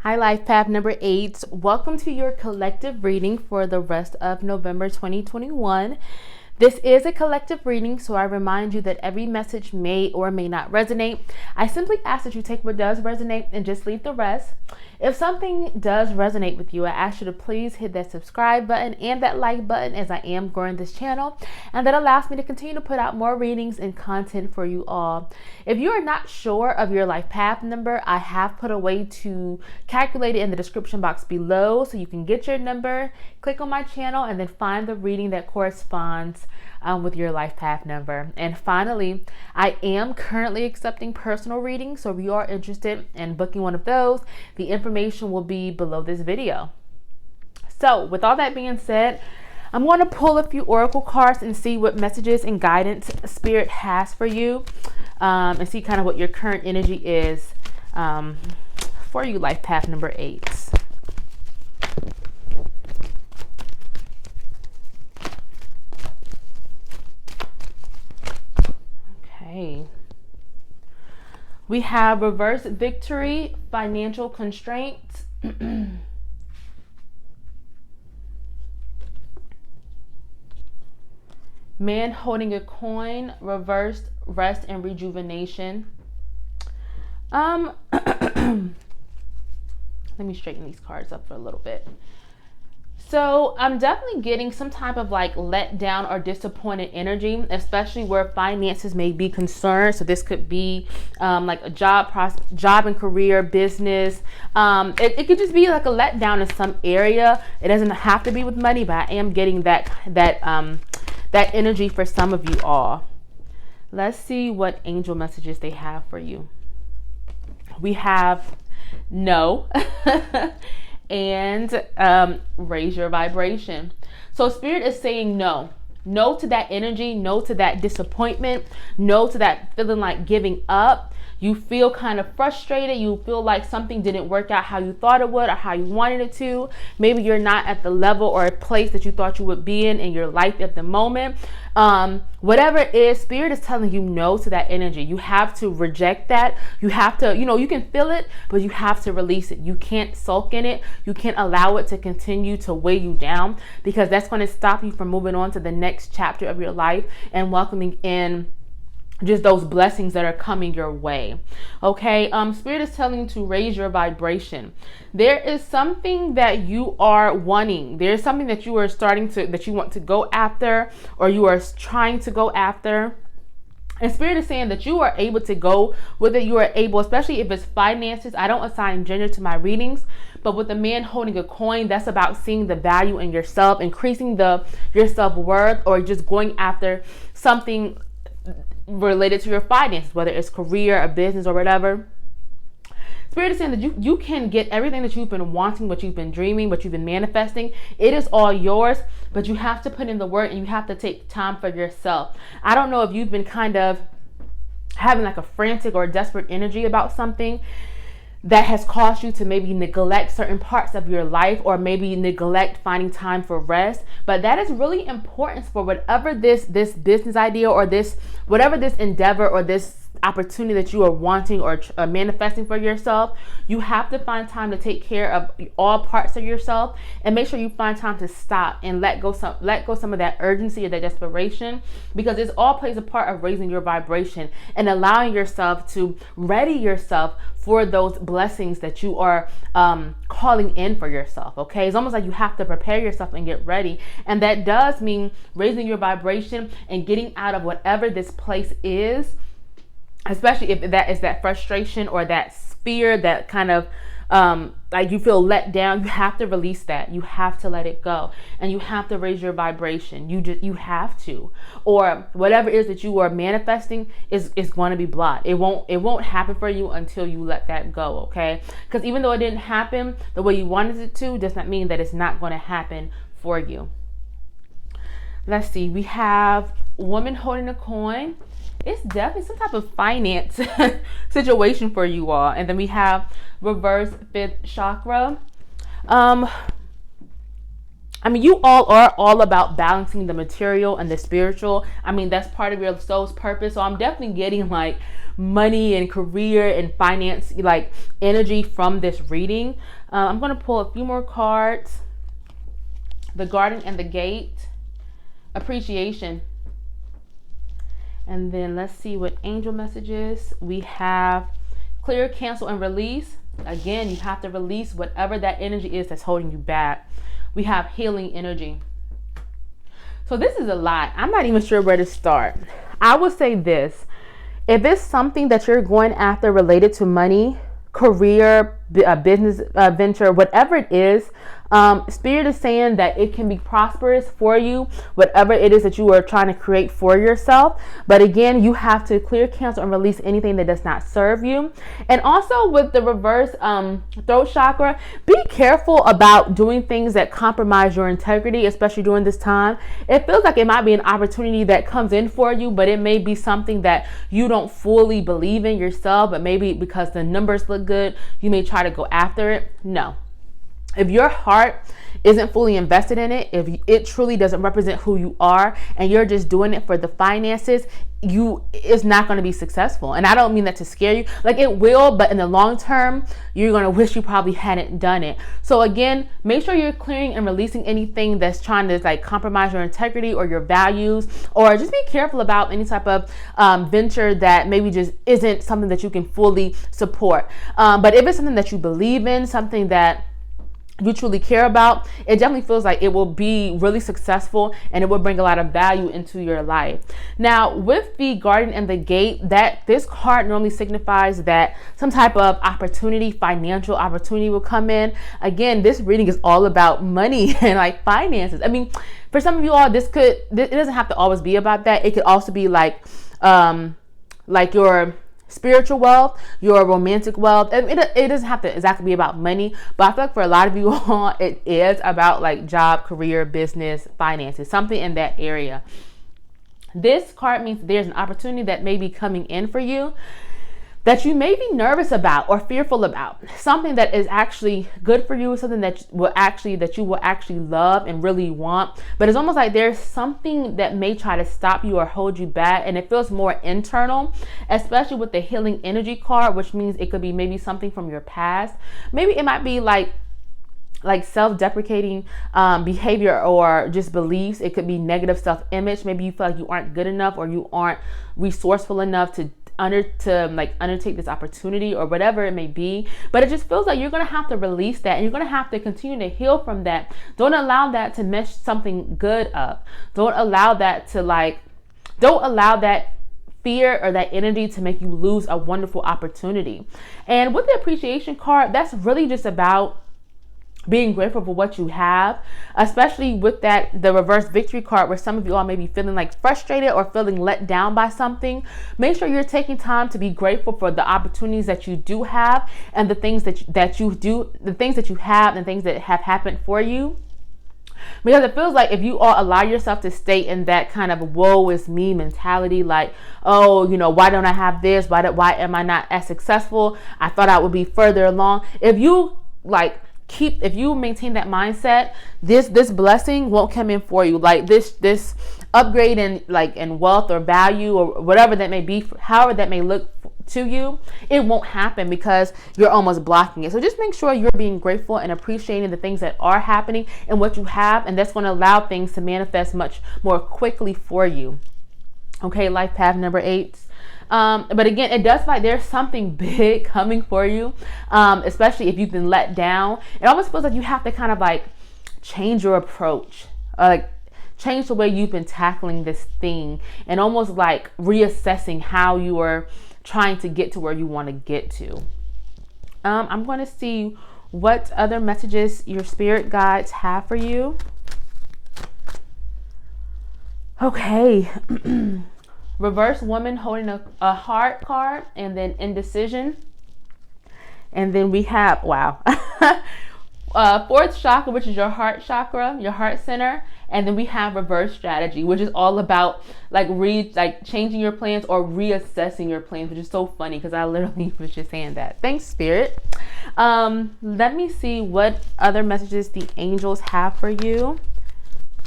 Hi, Life Path number 8. Welcome to your collective reading for the rest of November 2021. This is a collective reading, so I remind you that every message may or may not resonate. I simply ask that you take what does resonate and just leave the rest. If something does resonate with you, I ask you to please hit that subscribe button and that like button, as I am growing this channel, and that allows me to continue to put out more readings and content for you all. If you are not sure of your life path number, I have put a way to calculate it in the description box below, so you can get your number, click on my channel, and then find the reading that corresponds with your life path number. And finally, I am currently accepting personal readings, so if you are interested in booking one of those, the information will be below this video. So with all that being said, I'm going to pull a few oracle cards and see what messages and guidance Spirit has for you, and see kind of what your current energy is for you, life path number 8. We have reverse victory, financial constraints, man holding a coin, reversed rest and rejuvenation. Let me straighten these cards up for a little bit. So I'm definitely getting some type of like let down or disappointed energy, especially where finances may be concerned. So this could be like a job and career, business. It could just be like a letdown in some area. It doesn't have to be with money, but I am getting that energy for some of you all. Let's see what angel messages they have for you. We have no. And raise your vibration. So Spirit is saying no to that energy, no to that disappointment, no to that feeling like giving up. You feel kind of frustrated. You feel like something didn't work out how you thought it would or how you wanted it to. Maybe you're not at the level or a place that you thought you would be in your life at the moment. Whatever it is, Spirit is telling you no to that energy. You have to reject that. You have to, you can feel it, but you have to release it. You can't sulk in it. You can't allow it to continue to weigh you down, because that's going to stop you from moving on to the next chapter of your life and welcoming in just those blessings that are coming your way. Okay. Spirit is telling you to raise your vibration. There is something that you are wanting. There's something that you are that you want to go after, or you are trying to go after. And Spirit is saying that you are able to go with it. You are able, especially if it's finances. I don't assign gender to my readings, but with the man holding a coin, that's about seeing the value in yourself, increasing your self-worth, or just going after something related to your finances, whether it's career, a business, or whatever. Spirit is saying that you can get everything that you've been wanting, what you've been dreaming, what you've been manifesting. It is all yours, but you have to put in the work and you have to take time for yourself. I don't know if you've been kind of having like a frantic or desperate energy about something that has caused you to maybe neglect certain parts of your life, or maybe neglect finding time for rest. But that is really important for whatever this business idea, or whatever this endeavor or this opportunity that you are wanting or manifesting for yourself. You have to find time to take care of all parts of yourself, and make sure you find time to stop and let go some of that urgency or that desperation, because it all plays a part of raising your vibration and allowing yourself to ready yourself for those blessings that you are calling in for yourself. Okay, it's almost like you have to prepare yourself and get ready, and that does mean raising your vibration and getting out of whatever this place is, especially if that is that frustration or that fear, that kind of like you feel let down. You have to release that. You have to let it go, and you have to raise your vibration. You have to, or whatever it is that you are manifesting is going to be blocked. It won't happen for you until you let that go. Okay, because even though it didn't happen the way you wanted it to, does not mean that it's not going to happen for you. Let's see. We have woman holding a coin. It's definitely some type of finance situation for you all. And then we have reverse 5th chakra. I mean, you all are all about balancing the material and the spiritual. I mean, that's part of your soul's purpose. So I'm definitely getting like money and career and finance, like energy from this reading. I'm going to pull a few more cards. The Garden and the Gate. Appreciation. And then let's see what angel messages. We have clear, cancel, and release. Again, you have to release whatever that energy is that's holding you back. We have healing energy. So this is a lot. I'm not even sure where to start. I would say this. If it's something that you're going after related to money, career, business venture, whatever it is, Spirit is saying that it can be prosperous for you, whatever it is that you are trying to create for yourself. But again, you have to clear, cancel, and release anything that does not serve you. And also with the reverse throat chakra, be careful about doing things that compromise your integrity, especially during this time. It feels like it might be an opportunity that comes in for you, but it may be something that you don't fully believe in yourself, but maybe because the numbers look good, you may try to go after it. No. If your heart isn't fully invested in it, if it truly doesn't represent who you are and you're just doing it for the finances, it's not going to be successful. And I don't mean that to scare you. Like, it will, but in the long term, you're going to wish you probably hadn't done it. So again, make sure you're clearing and releasing anything that's trying to like compromise your integrity or your values, or just be careful about any type of venture that maybe just isn't something that you can fully support. But if it's something that you believe in, something that you truly care about, it definitely feels like it will be really successful and it will bring a lot of value into your life. Now, with the Garden and the Gate, that this card normally signifies that some type of opportunity, financial opportunity will come in. Again, this reading is all about money and like finances. I mean, for some of you all, it doesn't have to always be about that. It could also be like your spiritual wealth, your romantic wealth. It doesn't have to exactly be about money, but I feel like for a lot of you all, it is about like job, career, business, finances, something in that area. This card means there's an opportunity that may be coming in for you that you may be nervous about or fearful about. Something that is actually good for you, something that you will actually love and really want. But it's almost like there's something that may try to stop you or hold you back, and it feels more internal, especially with the healing energy card, which means it could be maybe something from your past. Maybe it might be like self-deprecating behavior or just beliefs. It could be negative self-image. Maybe you feel like you aren't good enough or you aren't resourceful enough to undertake this opportunity or whatever it may be. But it just feels like you're going to have to release that, and you're going to have to continue to heal from that. Don't allow that to mess something good up. Don't allow that fear or that energy to make you lose a wonderful opportunity. And with the appreciation card, that's really just about being grateful for what you have, especially with the reverse victory card, where some of you all may be feeling like frustrated or feeling let down by something. Make sure you're taking time to be grateful for the opportunities that you do have and the things that you do, the things that you have and things that have happened for you. Because it feels like if you all allow yourself to stay in that kind of woe is me mentality, like, oh, why don't I have this? Why am I not as successful? I thought I would be further along. If you maintain that mindset, this blessing won't come in for you. Like this upgrade in wealth or value or whatever that may be, however that may look to you, it won't happen because you're almost blocking it. So just make sure you're being grateful and appreciating the things that are happening and what you have, and that's going to allow things to manifest much more quickly for you. Okay, life path number 8. But again, it does feel like there's something big coming for you, especially if you've been let down. It almost feels like you have to kind of like change your approach, change the way you've been tackling this thing, and almost like reassessing how you are trying to get to where you want to get to. I'm going to see what other messages your spirit guides have for you. Okay. Reverse woman holding a heart card, and then indecision. And then we have, fourth chakra, which is your heart chakra, your heart center. And then we have reverse strategy, which is all about changing your plans or reassessing your plans, which is so funny because I literally was just saying that. Thanks, Spirit. Let me see what other messages the angels have for you.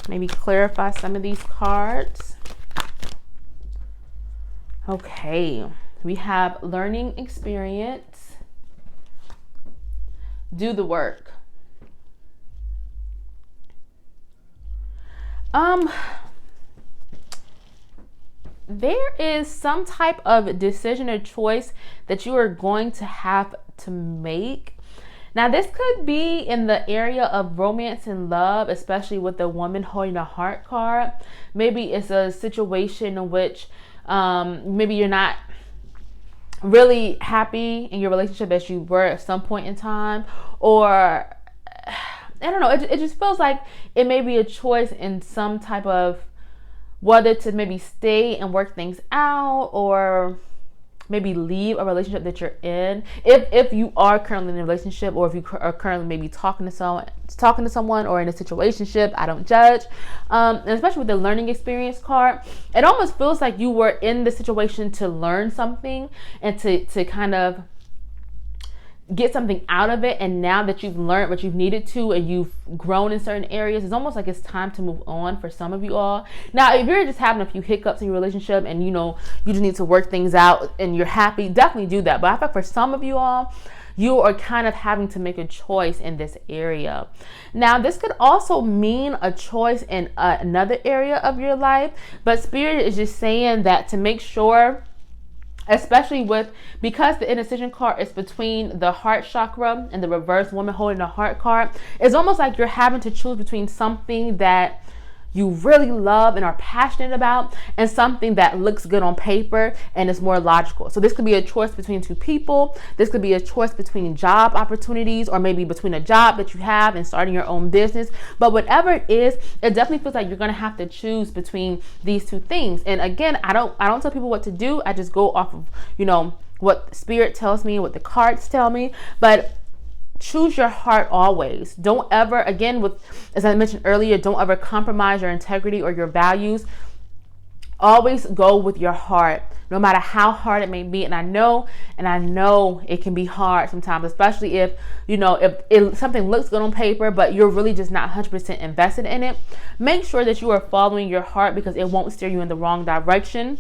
maybe clarify some of these cards. Okay, we have learning experience. Do the work. There is some type of decision or choice that you are going to have to make. Now, this could be in the area of romance and love, especially with the woman holding a heart card. Maybe it's a situation in which maybe you're not really happy in your relationship as you were at some point in time, or I don't know, it just feels like it may be a choice in some type of whether to maybe stay and work things out, or maybe leave a relationship that you're in. If you are currently in a relationship, or if you are currently maybe talking to someone or in a situationship, I don't judge. And especially with the learning experience card, it almost feels like you were in the situation to learn something and to kind of get something out of it, and now that you've learned what you've needed to and you've grown in certain areas, it's almost like it's time to move on for some of you all. Now, if you're just having a few hiccups in your relationship and you just need to work things out and you're happy, definitely do that. But I feel like for some of you all, you are kind of having to make a choice in this area. Now, this could also mean a choice in another area of your life, but Spirit is just saying that to make sure, especially because the indecision card is between the heart chakra and the reverse woman holding the heart card, it's almost like you're having to choose between something that you really love and are passionate about and something that looks good on paper and is more logical. So this could be a choice between two people. This could be a choice between job opportunities, or maybe between a job that you have and starting your own business. But whatever it is, it definitely feels like you're going to have to choose between these two things. And again, I don't tell people what to do. I just go off of, what Spirit tells me, what the cards tell me. But choose your heart always. Don't ever, again, as I mentioned earlier, don't ever compromise your integrity or your values. Always go with your heart, no matter how hard it may be. And I know it can be hard sometimes, especially if something looks good on paper, but you're really just not 100% invested in it. Make sure that you are following your heart, because it won't steer you in the wrong direction.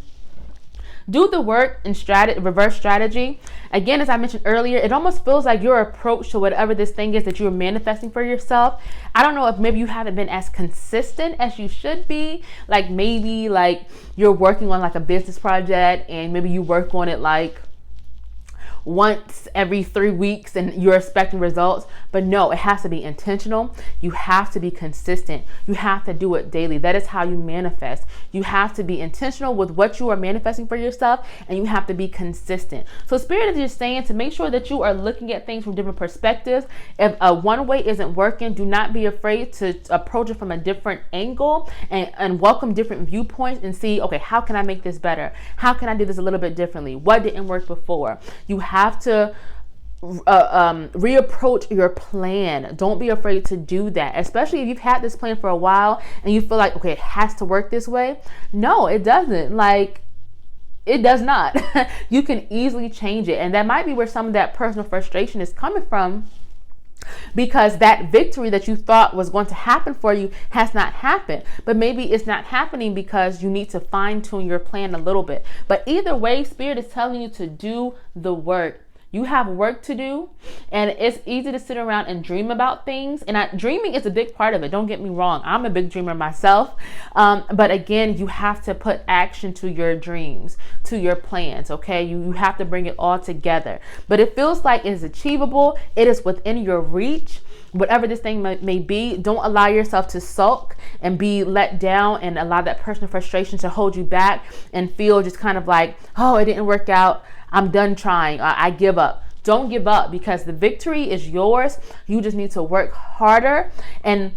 Do the work and reverse strategy. Again, as I mentioned earlier, it almost feels like your approach to whatever this thing is that you're manifesting for yourself. I don't know if maybe you haven't been as consistent as you should be. Like maybe you're working on like a business project and maybe you work on it like once every 3 weeks and you're expecting results. But no, it has to be intentional. You have to be consistent. You have to do it daily. That is how you manifest. You have to be intentional with what you are manifesting for yourself, and you have to be consistent. So Spirit is just saying to make sure that you are looking at things from different perspectives. If one way isn't working, do not be afraid to approach it from a different angle and welcome different viewpoints and see, okay, how can I make this better? How can I do this a little bit differently? What didn't work before? You have to reapproach your plan. Don't be afraid to do that, especially if you've had this plan for a while and you feel like, okay, it has to work this way. No, it doesn't. It does not. You can easily change it. And that might be where some of that personal frustration is coming from, because that victory that you thought was going to happen for you has not happened. But maybe it's not happening because you need to fine tune your plan a little bit. But either way, Spirit is telling you to do the work. You have work to do, and it's easy to sit around and dream about things. And dreaming is a big part of it. Don't get me wrong. I'm a big dreamer myself. But again, you have to put action to your dreams, to your plans. Okay. You have to bring it all together, but it feels like it is achievable. It is within your reach. Whatever this thing may be, don't allow yourself to sulk and be let down and allow that personal frustration to hold you back and feel just kind of like, oh, it didn't work out. I'm done trying. I give up. Don't give up, because the victory is yours. You just need to work harder, and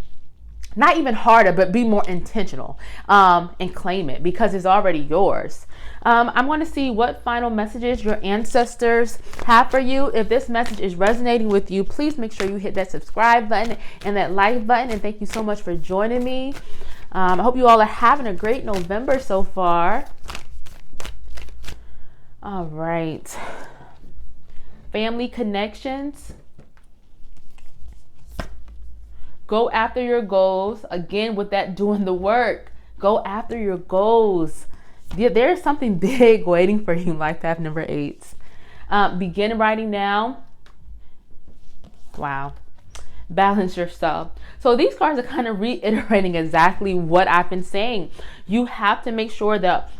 not even harder, but be more intentional and claim it, because it's already yours. I'm going to see what final messages your ancestors have for you. If this message is resonating with you, please make sure you hit that subscribe button and that like button. And thank you so much for joining me. I hope you all are having a great November so far. All right. Family connections. Go after your goals. Again, with that, doing the work. Go after your goals. There's something big waiting for you, life path number 8. Begin writing now. Wow. Balance yourself. So these cards are kind of reiterating exactly what I've been saying. You have to make sure that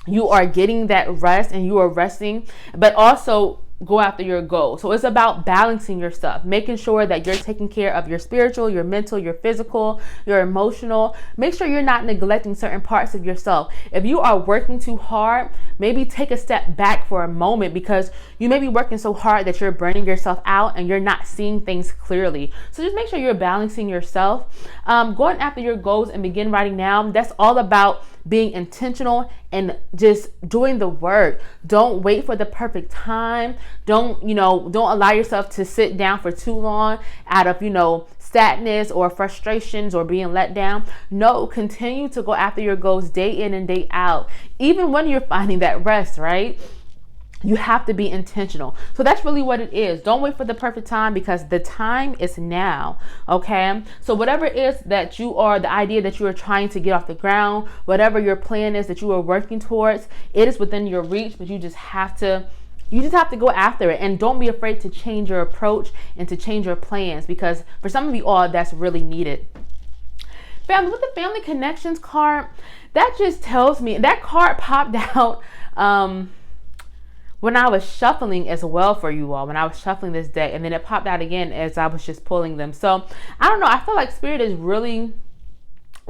you are getting that rest and you are resting, but also go after your goal. So it's about balancing yourself, making sure that you're taking care of your spiritual, your mental, your physical, your emotional. Make sure you're not neglecting certain parts of yourself. If you are working too hard, maybe take a step back for a moment, because you may be working so hard that you're burning yourself out and you're not seeing things clearly. So just make sure you're balancing yourself. Going after your goals and begin writing now. That's all about being intentional and just doing the work. Don't wait for the perfect time. Don't allow yourself to sit down for too long out of, sadness or frustrations or being let down. No, continue to go after your goals day in and day out. Even when you're finding that rest, right? You have to be intentional. So that's really what it is. Don't wait for the perfect time, because the time is now. Okay. So whatever it is that the idea that you are trying to get off the ground, whatever your plan is that you are working towards, it is within your reach, but you just have to go after it. And don't be afraid to change your approach and to change your plans, because for some of you all, that's really needed. Family, with the family connections card, that just tells me, that card popped out when I was shuffling as well for you all, when I was shuffling this deck, and then it popped out again as I was just pulling them. So I don't know, I feel like Spirit is really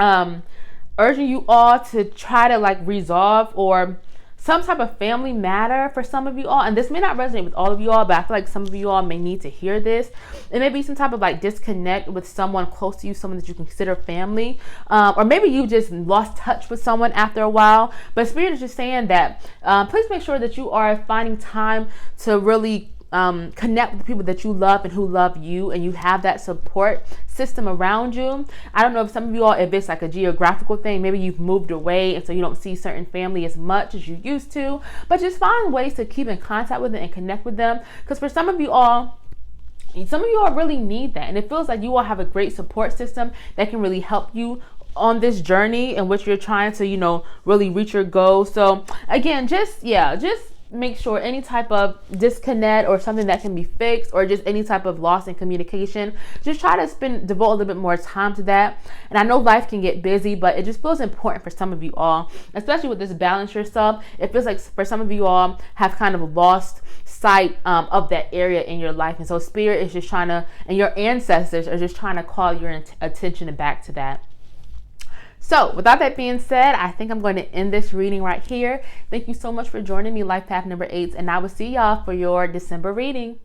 urging you all to try to resolve or some type of family matter for some of you all. And this may not resonate with all of you all, but I feel like some of you all may need to hear this. It may be some type of disconnect with someone close to you, someone that you consider family, or maybe you just lost touch with someone after a while. But Spirit is just saying that please make sure that you are finding time to really connect with the people that you love and who love you, and you have that support system around you. I don't know if some of you all, if it's a geographical thing, maybe you've moved away and so you don't see certain family as much as you used to, but just find ways to keep in contact with them and connect with them, because for some of you all really need that, and it feels like you all have a great support system that can really help you on this journey in which you're trying to really reach your goals. So again, just make sure any type of disconnect or something that can be fixed, or just any type of loss in communication, just try to devote a little bit more time to that. And I know life can get busy, but it just feels important for some of you all, especially with this balance yourself. It feels like for some of you all have kind of lost sight of that area in your life. And so Spirit is just and your ancestors are just trying to call your attention back to that. So without that being said, I think I'm going to end this reading right here. Thank you so much for joining me, Life Path number 8, and I will see y'all for your December reading.